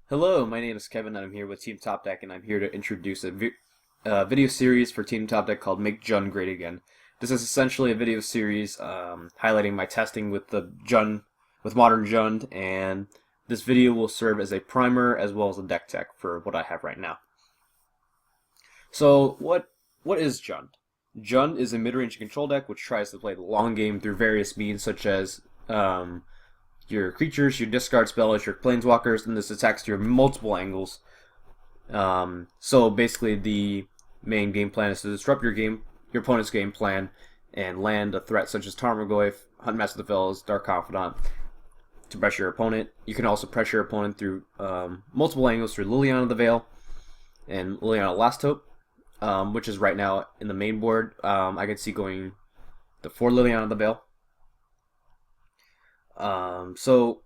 Hello, my name is Kevin, and I'm here with Team Top Deck, and I'm here to introduce a video series for Team Top Deck called Make Jund Great Again. This is essentially a video series highlighting my testing with the Jund, with Modern Jund, and this video will serve as a primer as well as a deck tech for what I have right now. So, what is Jund? Jund is a mid-range control deck which tries to play the long game through various means such as your creatures, your discard spells, your planeswalkers, and this attacks through multiple angles. So basically, the main game plan is to disrupt your opponent's game plan, and land a threat such as Tarmogoyf, Huntmaster of the Fells, Dark Confidant to pressure your opponent. You can also pressure your opponent through multiple angles through Liliana the Veil and Liliana Last Hope, which is right now in the main board. I can see going for Liliana the Veil. So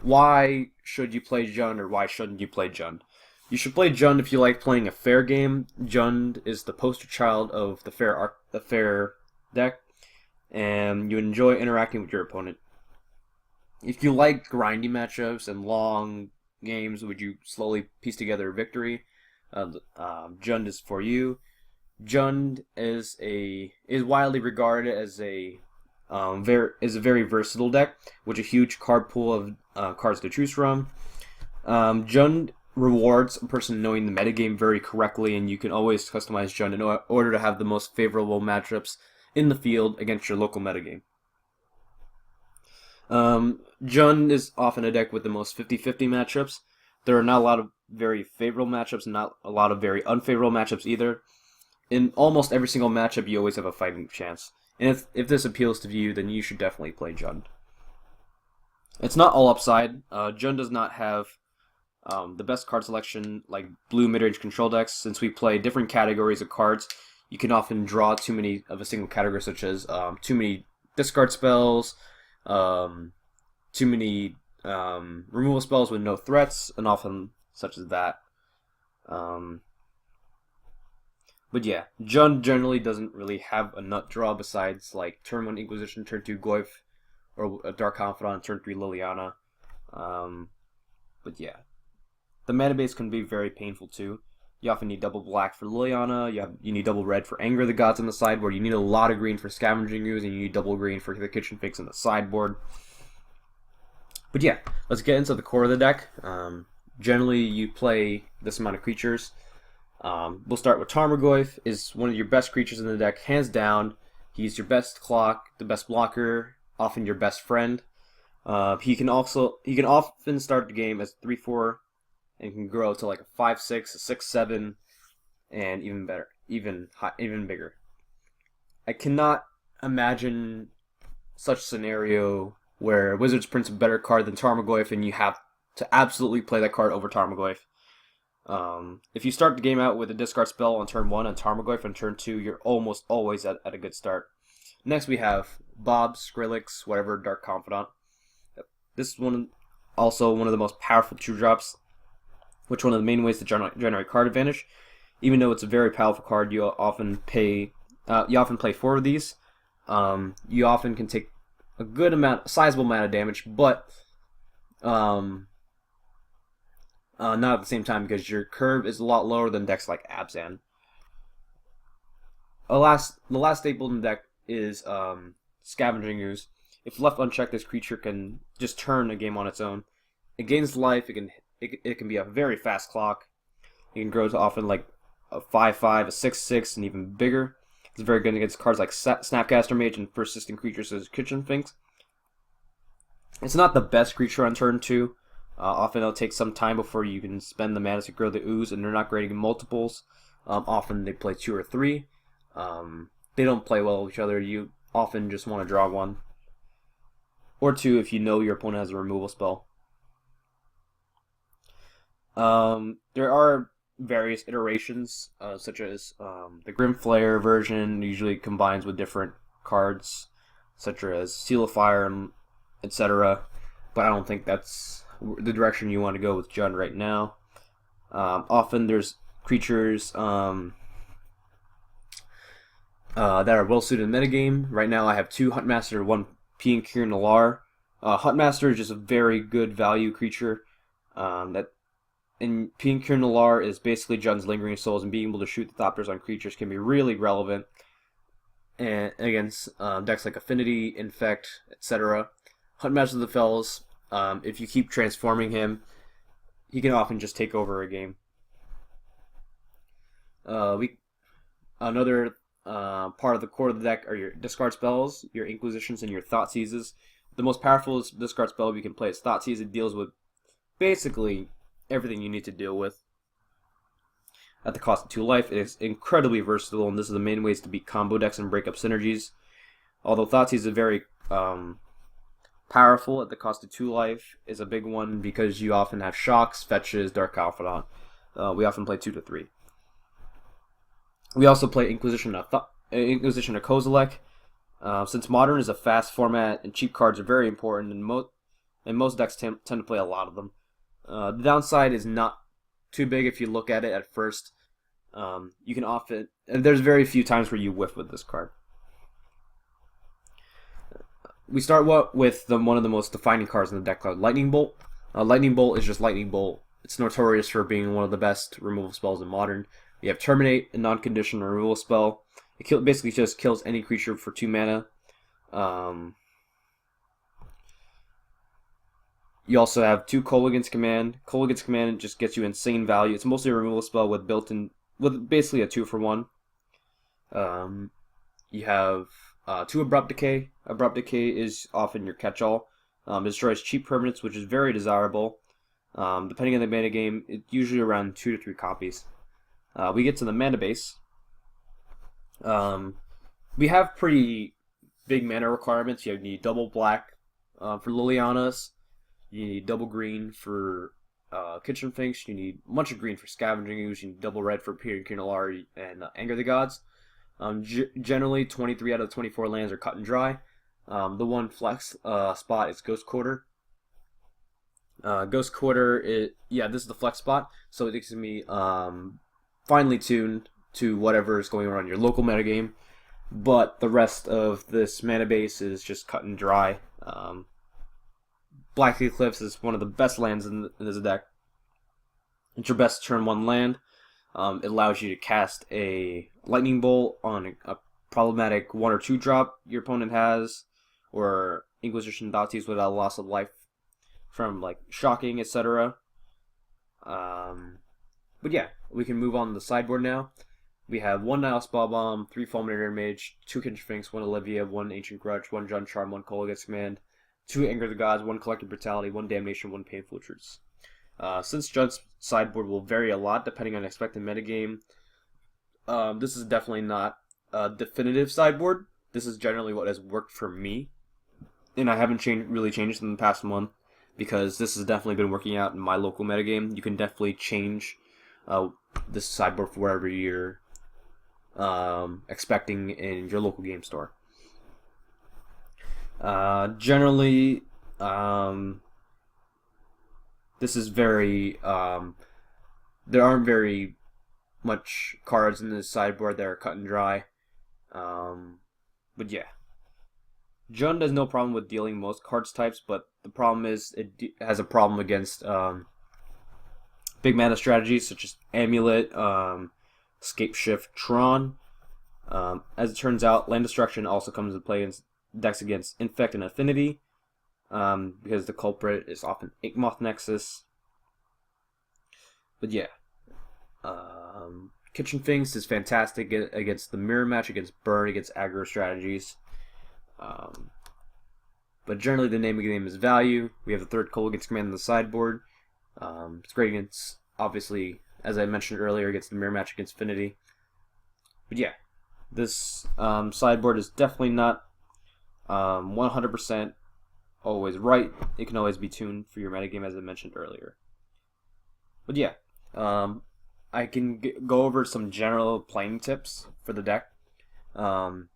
why should you play Jund, or why shouldn't you play Jund? You should play Jund if you like playing a fair game. Jund is the poster child of the fair deck, and you enjoy interacting with your opponent. If you like grindy matchups and long games, would you slowly piece together a victory? Jund is for you. Jund is widely regarded as a very versatile deck with a huge card pool of cards to choose from. Jund rewards a person knowing the metagame very correctly, and you can always customize Jund in order to have the most favorable matchups in the field against your local metagame. Jund is often a deck with the most 50-50 matchups. There are not a lot of very favorable matchups, and not a lot of very unfavorable matchups either. In almost every single matchup, you always have a fighting chance. And if this appeals to you, then you should definitely play Jund. It's not all upside. Jund does not have the best card selection like blue mid-range control decks. Since we play different categories of cards, you can often draw too many of a single category, such as too many discard spells, too many removal spells with no threats, and often such as that. But yeah, Jund generally doesn't really have a nut draw besides like turn 1 Inquisition, turn 2 Goyf, or a Dark Confidant, turn 3 Liliana. But yeah, the mana base can be very painful too. You often need double black for Liliana, you need double red for Anger of the Gods on the sideboard, you need a lot of green for Scavenging Ooze, and you need double green for the Kitchen Finks on the sideboard. But yeah, let's get into the core of the deck. Generally, you play this amount of creatures. We'll start with Tarmogoyf. Is one of your best creatures in the deck, hands down. He's your best clock, the best blocker, often your best friend. He can often start the game as 3/4 and can grow to like a 5/6, a 6/7, and even better, even bigger. I cannot imagine such scenario where Wizards prints a better card than Tarmogoyf, and you have to absolutely play that card over Tarmogoyf. If you start the game out with a discard spell on turn 1 and Tarmogoyf on turn 2, you're almost always at a good start. Next we have Bob, Skrillex, whatever, Dark Confidant. This is also one of the most powerful 2-drops, which one of the main ways to generate card advantage. Even though it's a very powerful card, you often play 4 of these. You often can take a sizable amount of damage, but not at the same time, because your curve is a lot lower than decks like Abzan. The last staple in the deck is Scavenging Ooze. If left unchecked, this creature can just turn a game on its own. It gains life. It can be a very fast clock. It can grow to often like a 5/5, a 6/6, and even bigger. It's very good against cards like Snapcaster Mage and persistent creatures such as Kitchen Finks. It's not the best creature on turn 2. Often it'll take some time before you can spend the mana to grow the ooze, and they're not great in multiples. Often they play 2 or 3. They don't play well with each other. You often just want to draw 1. Or 2 if you know your opponent has a removal spell. There are various iterations, such as the Grimflayer version usually combines with different cards, such as Seal of Fire, and etc. But I don't think that's the direction you want to go with Jund right now. Often there's creatures that are well suited in metagame. Right now I have 2 Huntmaster, 1 Piankir Nalaar. Huntmaster is just a very good value creature. That and Pinkir Nalar is basically Jund's Lingering Souls, and being able to shoot the Thopters on creatures can be really relevant and against decks like Affinity, Infect, etc. Hunt Master of the Fells, if you keep transforming him, he can often just take over a game. We Another part of the core of the deck are your discard spells, your Inquisitions, and your Thought Seizes. The most powerful discard spell we can play is Thought Seize. It deals with basically everything you need to deal with. At the cost of 2 life, it is incredibly versatile, and this is the main ways to beat combo decks and break up synergies. Although Thoughtseize is very powerful at the cost of 2 life, is a big one because you often have shocks, fetches, Dark Confidant. We often play 2 to 3. We also play Inquisition of Kozilek. Since Modern is a fast format and cheap cards are very important, and most decks tend to play a lot of them. The downside is not too big if you look at it at first. You can often, and there's very few times where you whiff with this card. We start with one of the most defining cards in the deck called Lightning Bolt. Lightning Bolt is just Lightning Bolt. It's notorious for being one of the best removal spells in Modern. You have Terminate, a non-conditional removal spell. It basically just kills any creature for 2 mana. You also have 2 Kolaghan's Command. Kolaghan's Command just gets you insane value. It's mostly a removal spell with basically a 2-for-1. You have 2 Abrupt Decay. Abrupt Decay is often your catch-all. It destroys cheap permanents, which is very desirable. Depending on the mana game, it's usually around 2 to 3 copies. We get to the mana base. We have pretty big mana requirements. You need double black for Liliana's. You need double green for Kitchen Finks. You need a bunch of green for Scavenging Ooze. You need double red for Pinkir Nalar and Anger the Gods. Generally, 23 out of 24 lands are cut and dry. The one flex spot is Ghost Quarter. Ghost Quarter, this is the flex spot, so it gives me finely tuned to whatever is going on in your local metagame, but the rest of this mana base is just cut and dry. Black Eclipse is one of the best lands in this deck. It's your best turn 1 land. It allows you to cast a Lightning Bolt on a problematic 1 or 2 drop your opponent has, or Inquisition Thoughtseize without a loss of life from like shocking, etc. But yeah, we can move on to the sideboard now. We have 1 Nihil Spellbomb, 3 Fulminator Mage, 2 Kitchen Finks, 1 Olivia, 1 Ancient Grudge, 1 Jund Charm, 1 Kolaghan's Command, 2 Anger the Gods, 1 Collective Brutality, 1 Damnation, 1 Painful Truce. Since Jund's sideboard will vary a lot depending on expected metagame, this is definitely not a definitive sideboard. This is generally what has worked for me, and I haven't really changed in the past month because this has definitely been working out in my local metagame. You can definitely change this sideboard for whatever you're expecting in your local game store. Generally, this is very there aren't very much cards in this sideboard that are cut and dry. But yeah, Jund has no problem with dealing most cards types, but the problem is it has a problem against big mana strategies such as Amulet, Scape Shift, Tron. As it turns out, land destruction also comes into play in decks against Infect and Affinity, because the culprit is often Inkmoth Nexus. But yeah, Kitchen Finks is fantastic against the mirror match, against burn, against aggro strategies. But generally, the name of the game is value. We have the 3rd Kolaghan's Command on the sideboard. It's great against, obviously, as I mentioned earlier, against the mirror match against Affinity. But yeah, this sideboard is definitely not 100% always right. It can always be tuned for your metagame, as I mentioned earlier. But yeah, I can go over some general playing tips for the deck. In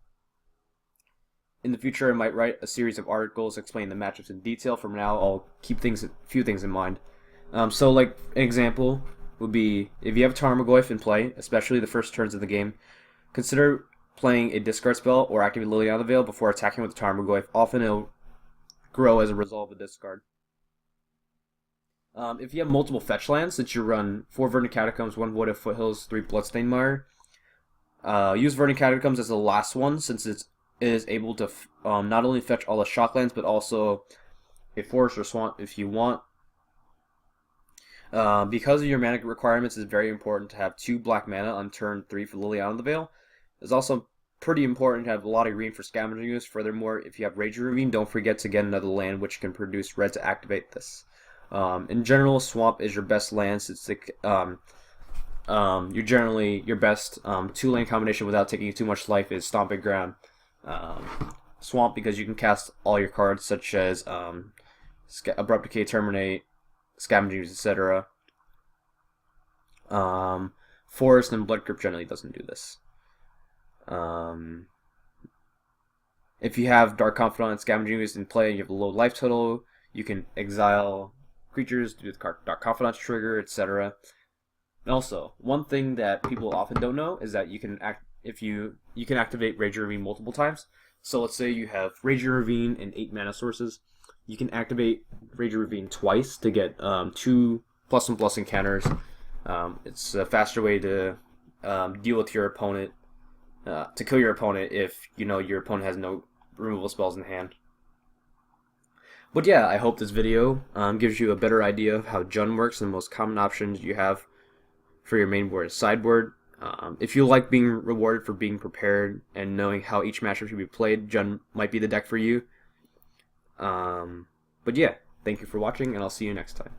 the future, I might write a series of articles explaining the matchups in detail. For now, I'll keep a few things in mind. So, like, an example would be, if you have Tarmogoyf in play, especially the first turns of the game, consider playing a discard spell or activate Liliana Veil before attacking with Tarmogoyf. Often it'll grow as a result of the discard. If you have multiple fetch lands, since you run 4 Verdant Catacombs, 1 Void of Foothills, 3 Bloodstained Mire, use Verdant Catacombs as the last one, since it is able to not only fetch all the shock lands, but also a forest or swamp if you want. Because of your mana requirements, it's very important to have 2 black mana on turn 3 for Liliana of the Veil. It's also pretty important to have a lot of green for Scavenging Ooze. Furthermore, if you have Rage Ravine, don't forget to get another land which can produce red to activate this. In general, Swamp is your best land since you're generally your best 2-lane combination without taking too much life is Stomping Ground. Swamp because you can cast all your cards such as Abrupt Decay, Terminate, Scavenging Ooze, etc. Forest and Blood Crypt generally doesn't do this. If you have Dark Confidant and Scavenging Ooze in play and you have a low life total, you can exile creatures, do the Dark Confidant trigger, etc. And also, one thing that people often don't know is that you can activate Rage Ravine multiple times. So let's say you have Rage Ravine and 8 mana sources. You can activate Rage Ravine twice to get 2 +1/+ encounters. It's a faster way to deal with your opponent, to kill your opponent if you know your opponent has no removal spells in hand. But yeah, I hope this video gives you a better idea of how Jund works and the most common options you have for your main board and sideboard. If you like being rewarded for being prepared and knowing how each matchup should be played, Jund might be the deck for you. But yeah, thank you for watching, and I'll see you next time.